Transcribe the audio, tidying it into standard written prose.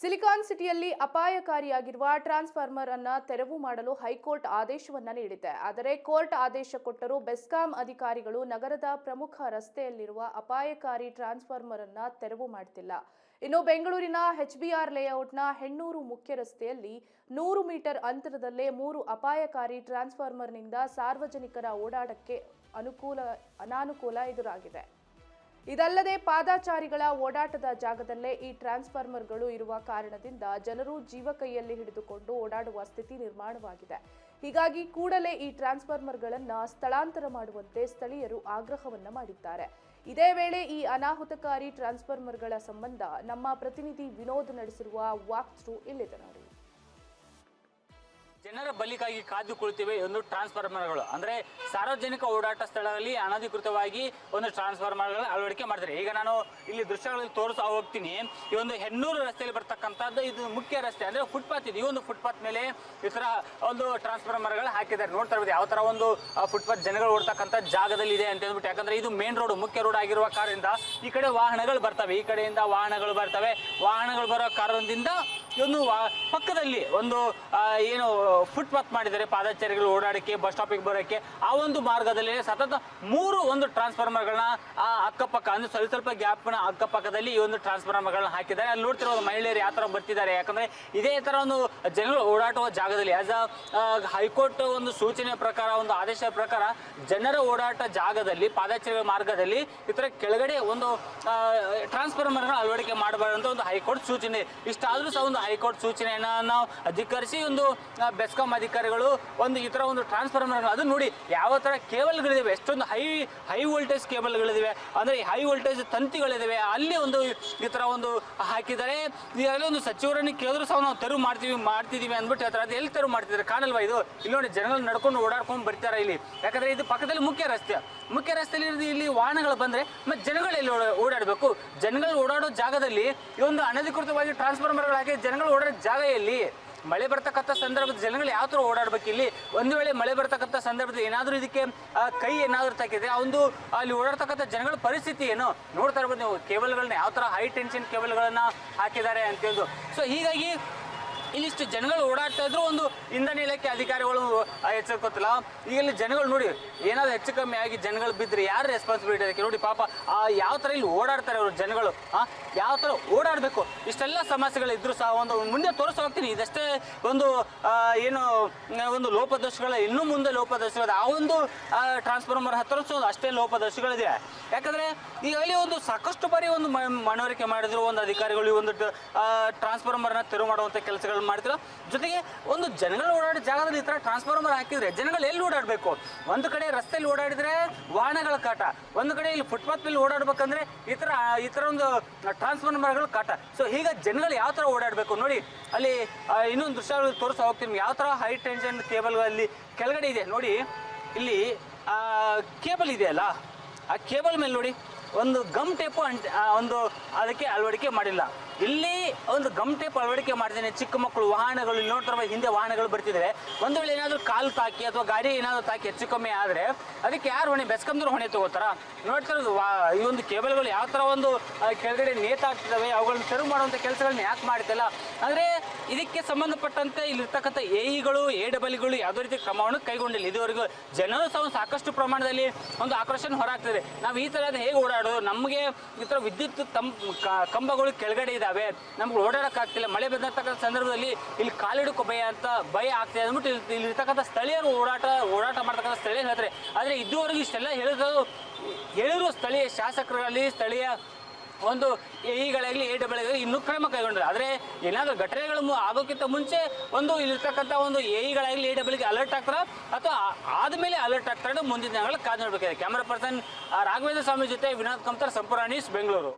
Silicon ಸಿಟಿಯಲ್ಲಿ ಅಪಾಯಕಾರಿಯಾಗಿರುವ transformer ಅನ್ನು ತೆರವು ಮಾಡಲು ಹೈಕೋರ್ಟ್ ಆದೇಶವನ್ನ ನೀಡಿದೆ. ಆದರೆ ಕೋರ್ಟ್ ಆದೇಶ ಕೊಟ್ಟರೂ ಬೆಸ್ಕಾಂ ಅಧಿಕಾರಿಗಳು ನಗರದ ಪ್ರಮುಖ ರಸ್ತೆಯಲ್ಲಿರುವ ಅಪಾಯಕಾರಿ ಟ್ರಾನ್ಸ್ಫಾರ್ಮರ್ ಅನ್ನು ತೆರವು ಮಾಡುತ್ತಿಲ್ಲ. ಇನ್ನು ಬೆಂಗಳೂರಿನ ಎಚ್ಬಿಆರ್ ಲೇಔಟ್ನ ಹೆಣ್ಣೂರು ಮುಖ್ಯ ರಸ್ತೆಯಲ್ಲಿ 100 ಮೀಟರ್ ಅಂತರದಲ್ಲೇ 3 ಅಪಾಯಕಾರಿ ಟ್ರಾನ್ಸ್ಫಾರ್ಮರ್ನಿಂದ ಸಾರ್ವಜನಿಕರ ಓಡಾಟಕ್ಕೆ ಅನಾನುಕೂಲ ಎದುರಾಗಿದೆ. ಇದಲ್ಲದೆ ಪಾದಚಾರಿಗಳ ಓಡಾಟದ ಜಾಗದಲ್ಲೇ ಈ ಟ್ರಾನ್ಸ್ಫಾರ್ಮರ್ಗಳು ಇರುವ ಕಾರಣದಿಂದ ಜನರು ಜೀವ ಕೈಯಲ್ಲಿ ಹಿಡಿದುಕೊಂಡು ಓಡಾಡುವ ಸ್ಥಿತಿ ನಿರ್ಮಾಣವಾಗಿದೆ. ಹೀಗಾಗಿ ಕೂಡಲೇ ಈ ಟ್ರಾನ್ಸ್ಫಾರ್ಮರ್ಗಳನ್ನು ಸ್ಥಳಾಂತರ ಮಾಡುವಂತೆ ಸ್ಥಳೀಯರು ಆಗ್ರಹವನ್ನ ಮಾಡಿದ್ದಾರೆ. ಇದೇ ವೇಳೆ ಈ ಅನಾಹುತಕಾರಿ ಟ್ರಾನ್ಸ್ಫಾರ್ಮರ್ಗಳ ಸಂಬಂಧ ನಮ್ಮ ಪ್ರತಿನಿಧಿ ವಿನೋದ್ ನಡೆಸಿರುವ ವಾಕ್ ಥ್ರೂ ಇಲ್ಲಿದೆ ನೋಡಿ. ಜನರ ಬಲಿಗಾಗಿ ಕಾದು ಕುಳಿತಿವೆ ಒಂದು ಟ್ರಾನ್ಸ್ಫಾರ್ಮರ್ಗಳು. ಅಂದ್ರೆ ಸಾರ್ವಜನಿಕ ಓಡಾಟ ಸ್ಥಳದಲ್ಲಿ ಅನಧಿಕೃತವಾಗಿ ಒಂದು ಟ್ರಾನ್ಸ್ಫಾರ್ಮರ್ಗಳನ್ನ ಅಳವಡಿಕೆ ಮಾಡ್ತಾರೆ. ಈಗ ನಾನು ಇಲ್ಲಿ ದೃಶ್ಯಗಳಲ್ಲಿ ತೋರಿಸ್ತಾ ಹೋಗ್ತೀನಿ. ಈ ಒಂದು ಹೆಣ್ಣೂರು ರಸ್ತೆಯಲ್ಲಿ ಬರ್ತಕ್ಕಂಥದ್ದು ಇದು ಮುಖ್ಯ ರಸ್ತೆ, ಅಂದ್ರೆ ಫುಟ್ಪಾತ್ ಇದೆ. ಈ ಒಂದು ಫುಟ್ಪಾತ್ ಮೇಲೆ ಈ ತರ ಒಂದು ಟ್ರಾನ್ಸ್ಫಾರ್ಮರ್ಗಳು ಹಾಕಿದ್ದಾರೆ. ನೋಡ್ತಾ ಇರ್ಬೋದು ಯಾವ ತರ ಒಂದು ಫುಟ್ಪಾತ್ ಜನಗಳು ಓಡ್ತಕ್ಕಂಥ ಜಾಗದಲ್ಲಿ ಇದೆ ಅಂತ ಹೇಳ್ಬಿಟ್ಟು. ಯಾಕಂದ್ರೆ ಇದು ಮೇನ್ ರೋಡ್, ಮುಖ್ಯ ರೋಡ್ ಆಗಿರುವ ಕಾರಣದಿಂದ ಈ ಕಡೆ ವಾಹನಗಳು ಬರ್ತವೆ, ಈ ಕಡೆಯಿಂದ ವಾಹನಗಳು ಬರ್ತವೆ. ವಾಹನಗಳು ಬರೋ ಕಾರಣದಿಂದ ಒಂದು ಪಕ್ಕದಲ್ಲಿ ಒಂದು ಏನು ಫುಟ್ಪಾತ್ ಮಾಡಿದ್ದಾರೆ ಪಾದಚಾರಿಗಳು ಓಡಾಡಕ್ಕೆ, ಬಸ್ ಸ್ಟಾಪಿಗೆ ಬರೋಕ್ಕೆ. ಆ ಒಂದು ಮಾರ್ಗದಲ್ಲಿ ಸತತ 3 ಒಂದು ಟ್ರಾನ್ಸ್ಫಾರ್ಮರ್ಗಳನ್ನ ಅಕ್ಕಪಕ್ಕ ಅಂದ್ರೆ ಸ್ವಲ್ಪ ಗ್ಯಾಪ್ನ ಅಕ್ಕಪಕ್ಕದಲ್ಲಿ ಈ ಒಂದು ಟ್ರಾನ್ಸ್ಫಾರ್ಮರ್ಗಳನ್ನ ಹಾಕಿದ್ದಾರೆ. ಅಲ್ಲಿ ನೋಡ್ತಿರೋ ಮಹಿಳೆಯರು ಯಾವ ತರ ಬರ್ತಿದ್ದಾರೆ, ಯಾಕಂದ್ರೆ ಇದೇ ತರ ಒಂದು ಜನಗಳು ಓಡಾಡುವ ಜಾಗದಲ್ಲಿ ಆಸ್ ಹೈಕೋರ್ಟ್ ಒಂದು ಸೂಚನೆ ಪ್ರಕಾರ, ಒಂದು ಆದೇಶದ ಪ್ರಕಾರ ಜನರ ಓಡಾಟ ಜಾಗದಲ್ಲಿ ಪಾದಚಾರಿ ಮಾರ್ಗದಲ್ಲಿ ಈ ತರ ಕೆಳಗಡೆ ಒಂದು ಟ್ರಾನ್ಸ್ಫಾರ್ಮರ್ಗಳನ್ನ ಅಳವಡಿಕೆ ಮಾಡಬಾರದು ಅಂತ ಒಂದು ಹೈಕೋರ್ಟ್ ಸೂಚನೆ. ಇಷ್ಟಾದ್ರೂ ಸಹ ಒಂದು ಹೈಕೋರ್ಟ್ ಸೂಚನೆಯನ್ನ ನಾವು ಅಧಿಕರಿಸಿ ಒಂದು ಬೆಸ್ಕಾಂ ಅಧಿಕಾರಿಗಳು ಒಂದು ಈ ತರ ಒಂದು ಟ್ರಾನ್ಸ್ಫಾರ್ಮರ್ ಅದು ನೋಡಿ ಯಾವ ತರ ಕೇಬಲ್ಗಳಿವೆ, ಎಷ್ಟೊಂದು ಹೈ ವೋಲ್ಟೇಜ್ ಕೇಬಲ್ಗಳಿವೆ, ಅಂದ್ರೆ ಹೈ ವೋಲ್ಟೇಜ್ ತಂತಿಗಳಿವೆ. ಅಲ್ಲಿ ಒಂದು ಈ ತರ ಒಂದು ಹಾಕಿದ್ದಾರೆ. ಈಗಾಗಲೇ ಒಂದು ಸಚಿವರನ್ನು ಕೇಳಿದ್ರು ಸಹ ನಾವು ತೆರವು ಮಾಡ್ತಿದೀವಿ ಅಂದ್ಬಿಟ್ಟು ಹೇಳ್ತಾರೆ. ಅದು ಎಲ್ಲಿ ತೆರವು ಮಾಡ್ತಿದ್ದಾರೆ ಕಾಣಲ್ವಾ? ಇದು ಇಲ್ಲಿ ನೋಡಿ ಜನಗಳು ನಡ್ಕೊಂಡು ಓಡಾಡ್ಕೊಂಡು ಬರ್ತಾರೆ ಇಲ್ಲಿ. ಯಾಕಂದ್ರೆ ಇದು ಪಕ್ಕದಲ್ಲಿ ಮುಖ್ಯ ರಸ್ತೆಯಲ್ಲಿ ಇಲ್ಲಿ ವಾಹನಗಳು ಬಂದ್ರೆ ಮತ್ತೆ ಜನಗಳು ಎಲ್ಲಿ ಓಡಾಡಬೇಕು? ಜನಗಳು ಓಡಾಡೋ ಜಾಗದಲ್ಲಿ ಈ ಒಂದು ಅನಧಿಕೃತವಾಗಿ ಟ್ರಾನ್ಸ್ಫಾರ್ಮರ್ಗಳು ಹಾಕಿ ಜನಗಳು ಓಡಾಡೋ ಜಾಗ ಎಲ್ಲಿ? ಮಳೆ ಬರ್ತಕ್ಕಂಥ ಸಂದರ್ಭದ ಜನಗಳು ಯಾವ ಥರ ಓಡಾಡ್ಬೇಕು? ಇಲ್ಲಿ ಒಂದು ವೇಳೆ ಮಳೆ ಬರ್ತಕ್ಕಂಥ ಸಂದರ್ಭದಲ್ಲಿ ಏನಾದರೂ ಇದಕ್ಕೆ ಕೈ ಏನಾದರೂ ತಾಕಿದ್ರೆ ಒಂದು ಅಲ್ಲಿ ಓಡಾಡ್ತಕ್ಕಂಥ ಜನಗಳ ಪರಿಸ್ಥಿತಿ ಏನು ನೋಡ್ತಾ ಇರ್ಬೋದು ನೀವು. ಕೇಬಲ್ಗಳನ್ನ ಯಾವ ಥರ ಹೈ ಟೆನ್ಷನ್ ಕೇಬಲ್ಗಳನ್ನ ಹಾಕಿದ್ದಾರೆ ಅಂತ ಹೇಳೋದು. ಸೊ ಹೀಗಾಗಿ ಇಲ್ಲಿಷ್ಟು ಜನಗಳು ಓಡಾಡ್ತಾ ಇದ್ರು ಒಂದು ಇಂಧನ ಇಲಾಖೆ ಅಧಿಕಾರಿಗಳು ಎಚ್ಚರಿಕೊತ್ತಿಲ್ಲ. ಈಗ ಇಲ್ಲಿ ಜನಗಳು ನೋಡಿ ಏನಾದ್ರು ಹೆಚ್ಚು ಕಮ್ಮಿ ಆಗಿ ಜನಗಳು ಬಿದ್ದರೆ ಯಾರು ರೆಸ್ಪಾನ್ಸಿಬಿಲಿಟಿ ಅದಕ್ಕೆ? ನೋಡಿ ಪಾಪ ಯಾವ ಥರ ಇಲ್ಲಿ ಓಡಾಡ್ತಾರೆ ಅವರು ಜನಗಳು, ಯಾವ ಥರ ಓಡಾಡಬೇಕು? ಇಷ್ಟೆಲ್ಲ ಸಮಸ್ಯೆಗಳಿದ್ರು ಸಹ ಒಂದು ಮುಂದೆ ತೋರಿಸಿ ಹೋಗ್ತೀನಿ. ಇದಷ್ಟೇ ಒಂದು ಏನು ಒಂದು ಲೋಪದೋಷಗಳ ಇನ್ನೂ ಮುಂದೆ ಲೋಪದೋಷಗಳಿದೆ. ಆ ಒಂದು ಟ್ರಾನ್ಸ್ಫಾರ್ಮರ್ ಹತ್ತಿರ ಅಷ್ಟೇ ಲೋಪದೋಷಗಳಿದೆ. ಯಾಕಂದರೆ ಈಗಲ್ಲಿ ಒಂದು ಸಾಕಷ್ಟು ಬಾರಿ ಒಂದು ಮನವರಿಕೆ ಮಾಡಿದ್ರು ಒಂದು ಅಧಿಕಾರಿಗಳು ಈ ಒಂದು ಟ್ರಾನ್ಸ್ಫಾರ್ಮರ್ನ ತೆರವು ಮಾಡುವಂಥ ಕೆಲಸಗಳು ಮಾಡ್ತಿರೋ. ಜೊತೆಗೆ ಒಂದು ಜನಗಳು ಓಡಾಡೋ ಜಾಗದಲ್ಲಿ ಈ ಥರ ಟ್ರಾನ್ಸ್ಫಾರ್ಮರ್ ಹಾಕಿದ್ರೆ ಜನಗಳು ಎಲ್ಲಿ ಓಡಾಡಬೇಕು? ಒಂದು ಕಡೆ ರಸ್ತೆಯಲ್ಲಿ ಓಡಾಡಿದ್ರೆ ವಾಹನಗಳ ಕಾಟ, ಒಂದು ಕಡೆ ಇಲ್ಲಿ ಫುಟ್ಪಾತ್ ಮೇಲೆ ಓಡಾಡ್ಬೇಕಂದ್ರೆ ಈ ಥರ ಒಂದು ಟ್ರಾನ್ಸ್ಫಾರ್ಮರ್ಗಳು ಕಾಟ. ಸೊ ಈಗ ಜನಗಳು ಯಾವ ಥರ ಓಡಾಡಬೇಕು ನೋಡಿ. ಅಲ್ಲಿ ಇನ್ನೊಂದು ದೃಶ್ಯಗಳು ತೋರಿಸ್ತಾ ಹೋಗ್ತೀನಿ. ಯಾವ ಥರ ಹೈ ಟೆನ್ಷನ್ ಕೇಬಲ್ ಅಲ್ಲಿ ಕೆಳಗಡೆ ಇದೆ ನೋಡಿ. ಇಲ್ಲಿ ಕೇಬಲ್ ಇದೆಯಲ್ಲ, ಆ ಕೇಬಲ್ ಮೇಲೆ ನೋಡಿ ಒಂದು ಗಮ್ ಟೇಪು ಒಂದು ಅದಕ್ಕೆ ಅಳವಡಿಕೆ ಮಾಡಿಲ್ಲ. ಇಲ್ಲಿ ಒಂದು ಗಮ್ ಟೇಪ್ ಅಳವಡಿಕೆ ಮಾಡಿದ್ದೇನೆ. ಚಿಕ್ಕ ಮಕ್ಕಳು ವಾಹನಗಳು ಇಲ್ಲಿ ನೋಡ್ತಾರೆ, ಹಿಂದೆ ವಾಹನಗಳು ಬರ್ತಿದ್ರೆ ಒಂದು ವೇಳೆ ಏನಾದರೂ ಕಾಲು ತಾಕಿ ಅಥವಾ ಗಾಡಿ ಏನಾದರೂ ತಾಕಿ ಹೆಚ್ಚು ಕಮ್ಮಿ ಆದರೆ ಅದಕ್ಕೆ ಯಾರು ಹೊಣೆ? ಬೆಸ್ಕಾಂದವ್ರು ಹೊಣೆ ತಗೋತಾರ? ನೋಡ್ತಾ ಇರೋದು ಈ ಒಂದು ಕೇಬಲ್ಗಳು ಯಾವ ಥರ ಒಂದು ಕೆಳಗಡೆ ನೇತಾಗ್ತಿದ್ದಾವೆ, ಅವುಗಳನ್ನ ತೆರವು ಮಾಡುವಂಥ ಕೆಲಸಗಳನ್ನ ಯಾಕೆ ಮಾಡ್ತಿಲ್ಲ ಅಂದರೆ ಇದಕ್ಕೆ ಸಂಬಂಧಪಟ್ಟಂತೆ ಇಲ್ಲಿರ್ತಕ್ಕಂಥ ಎಇಗಳು ಎಡಬಲಿಗಳು ಯಾವುದೇ ರೀತಿ ಕ್ರಮವನ್ನು ಕೈಗೊಂಡಿಲ್ಲ ಇದುವರೆಗೂ. ಜನರು ಸಹ ಸಾಕಷ್ಟು ಪ್ರಮಾಣದಲ್ಲಿ ಒಂದು ಆಕ್ರೋಶನ ಹೊರಾಗ್ತದೆ. ನಾವು ಈ ಥರದ ಹೇಗೆ ಓಡಾಡೋದು? ನಮಗೆ ಈ ಥರ ವಿದ್ಯುತ್ ಕಂಬಗಳು ಕೆಳಗಡೆ ಇದ್ದಾವೆ, ನಮ್ಗೆ ಓಡಾಡೋಕ್ಕಾಗ್ತಿಲ್ಲ. ಮಳೆ ಬಂದಿರ್ತಕ್ಕಂಥ ಸಂದರ್ಭದಲ್ಲಿ ಇಲ್ಲಿ ಕಾಲಿಡಕ್ಕೂ ಭಯ ಆಗ್ತದೆ ಅಂದ್ಬಿಟ್ಟು ಇಲ್ಲಿರ್ತಕ್ಕಂಥ ಸ್ಥಳೀಯರು ಓಡಾಟ ಮಾಡ್ತಕ್ಕಂಥ ಸ್ಥಳೀಯರು ಹೇಳ್ತಾರೆ. ಆದರೆ ಇದುವರೆಗೂ ಇಷ್ಟೆಲ್ಲ ಹೇಳಿದ್ರು ಸ್ಥಳೀಯ ಶಾಸಕರಲ್ಲಿ, ಸ್ಥಳೀಯ ಒಂದು ಎಇಗಳಾಗಲಿ ಎಡಬಲಿಗಳಾಗಲಿ ಇನ್ನೂ ಕ್ರಮ ಕೈಗೊಂಡಿಲ್ಲ. ಆದರೆ ಏನಾದರೂ ಘಟನೆಗಳು ಆಗೋಕ್ಕಿಂತ ಮುಂಚೆ ಒಂದು ಇಲ್ಲಿರ್ತಕ್ಕಂಥ ಒಂದು ಎಇಗಳಾಗಲಿ ಎಡಬಲಿಗೆ ಅಲರ್ಟ್ ಆಗ್ತಾರೆ ಅಥವಾ ಆದಮೇಲೆ ಅಲರ್ಟ್ ಆಗ್ತಾರೆ. ಮುಂದಿನ ದಿನಗಳಲ್ಲಿ ಕಾದು ನೋಡಬೇಕಾಗಿದೆ. ಕ್ಯಾಮರಾ ಪರ್ಸನ್ ರಾಘವೇಂದ್ರ ಸ್ವಾಮಿ ಜೊತೆ ವಿನೋದ್ ಕಮ್ತಾರ್, ಸಂಪೂರ್ಣ ನ್ಯೂಸ್, ಬೆಂಗಳೂರು.